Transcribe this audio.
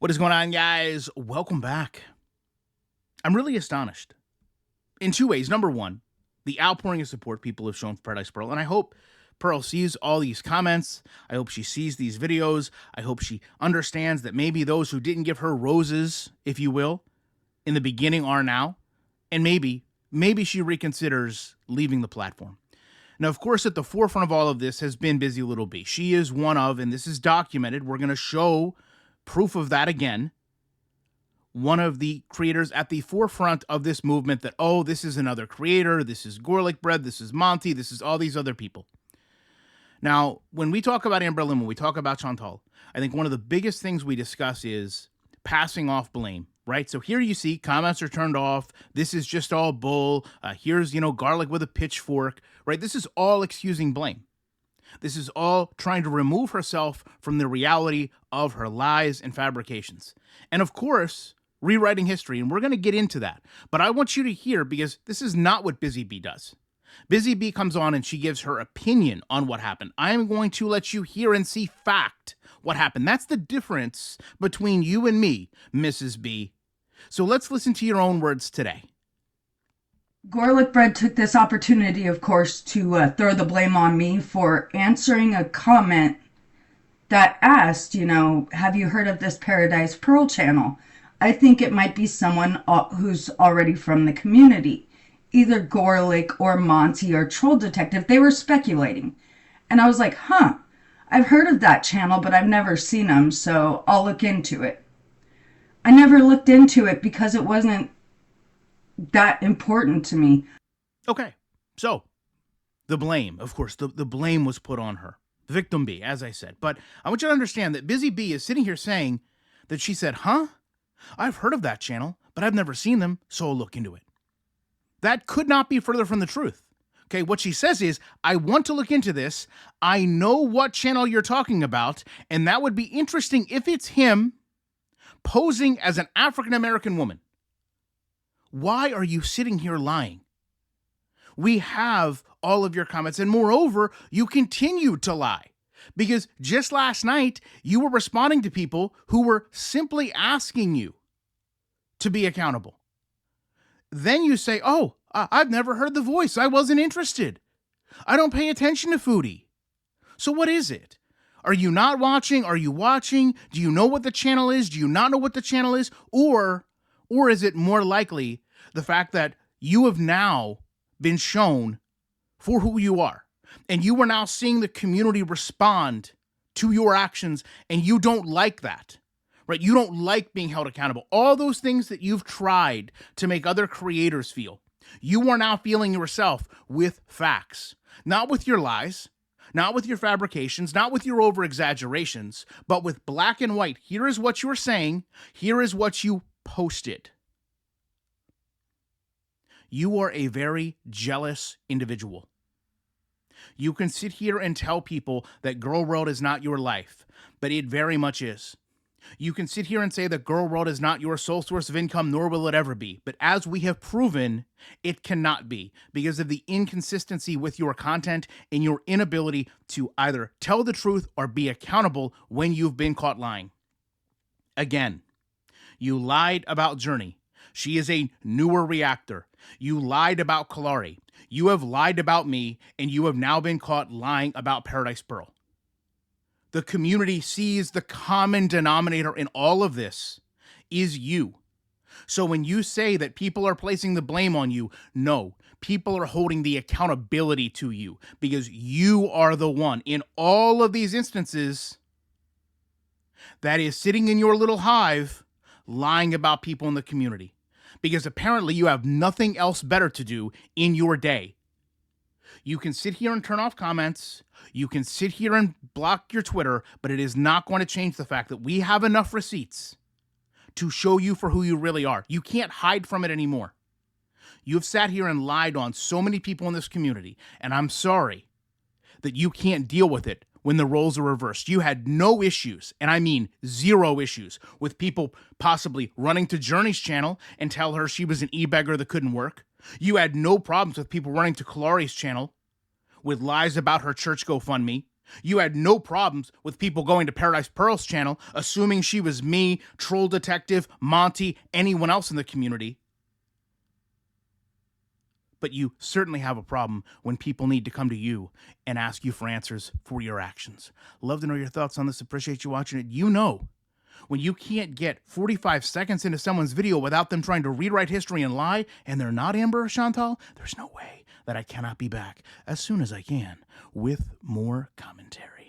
What is going on, guys? Welcome back. I'm really astonished in two ways. Number one, the outpouring of support people have shown for Paradise Pearl, and I hope Pearl sees all these comments. I hope she sees these videos. I hope she understands that maybe those who didn't give her roses, if you will, in the beginning are now, and maybe she reconsiders leaving the platform. Now, of course, at the forefront of all of this has been Bizzy Little B. She is one of, and this is documented, we're going to show proof of that again, one of the creators at the forefront of this movement that, oh, this is another creator, this is Garlic Bread, this is Monty, this is all these other people. Now, when we talk about Amber Lynn, when we talk about Chantal, I think one of the biggest things we discuss is passing off blame, right? So here you see comments are turned off. This is just all bull. Here's, Garlic with a pitchfork, right? This is all excusing blame. This is all trying to remove herself from the reality of her lies and fabrications. And of course, rewriting history, and we're going to get into that. But I want you to hear, because this is not what Bizzy B does. Bizzy B comes on and she gives her opinion on what happened. I am going to let you hear and see fact what happened. That's the difference between you and me, Mrs. B. So let's listen to your own words today. Garlic Bread took this opportunity, of course, to throw the blame on me for answering a comment that asked, have you heard of this Paradise Pearl channel? I think it might be someone who's already from the community. Either Garlic or Monty or Troll Detective. They were speculating. And I was like, I've heard of that channel, but I've never seen them, so I'll look into it. I never looked into it because it wasn't that important to me. Okay, so the blame, of course, the blame was put on her. Victim B, as I said. But I want you to understand that Bizzy B is sitting here saying that she said, I've heard of that channel, but I've never seen them, so I'll look into it. That could not be further from the truth. Okay, what she says is, I want to look into this. I know what channel you're talking about, and that would be interesting if it's him posing as an African-American woman. Why are you sitting here lying? We have all of your comments, and moreover, you continue to lie. Because just last night, you were responding to people who were simply asking you to be accountable. Then you say, I've never heard the voice. I wasn't interested. I don't pay attention to foodie. So what is it? Are you not watching? Are you watching? Do you know what the channel is? Do you not know what the channel is? Or is it more likely the fact that you have now been shown for who you are, and you are now seeing the community respond to your actions, and you don't like that, right? You don't like being held accountable. All those things that you've tried to make other creators feel, you are now feeling yourself with facts, not with your lies, not with your fabrications, not with your over-exaggerations, but with black and white. Here is what you're saying. Here is what you posted. You are a very jealous individual. You can sit here and tell people that Girl World is not your life, but it very much is. You can sit here and say that Girl World is not your sole source of income, nor will it ever be. But as we have proven, it cannot be because of the inconsistency with your content and your inability to either tell the truth or be accountable when you've been caught lying. Again, you lied about Journey. She is a newer reactor. You lied about Kalari. You have lied about me, and you have now been caught lying about Paradise Pearl. The community sees the common denominator in all of this is you. So when you say that people are placing the blame on you, no, people are holding the accountability to you because you are the one in all of these instances that is sitting in your little hive lying about people in the community. Because apparently you have nothing else better to do in your day. You can sit here and turn off comments. You can sit here and block your Twitter, but it is not going to change the fact that we have enough receipts to show you for who you really are. You can't hide from it anymore. You've sat here and lied on so many people in this community, and I'm sorry that you can't deal with it when the roles are reversed. You had no issues, and I mean 0 issues, with people possibly running to Journey's channel and tell her she was an e-beggar that couldn't work. You had no problems with people running to Kalari's channel with lies about her church GoFundMe. You had no problems with people going to Paradise Pearl's channel, assuming she was me, Troll Detective, Monty, anyone else in the community. But you certainly have a problem when people need to come to you and ask you for answers for your actions. Love to know your thoughts on this. Appreciate you watching it. You know, when you can't get 45 seconds into someone's video without them trying to rewrite history and lie, and they're not Amber or Chantal, there's no way that I cannot be back as soon as I can with more commentary.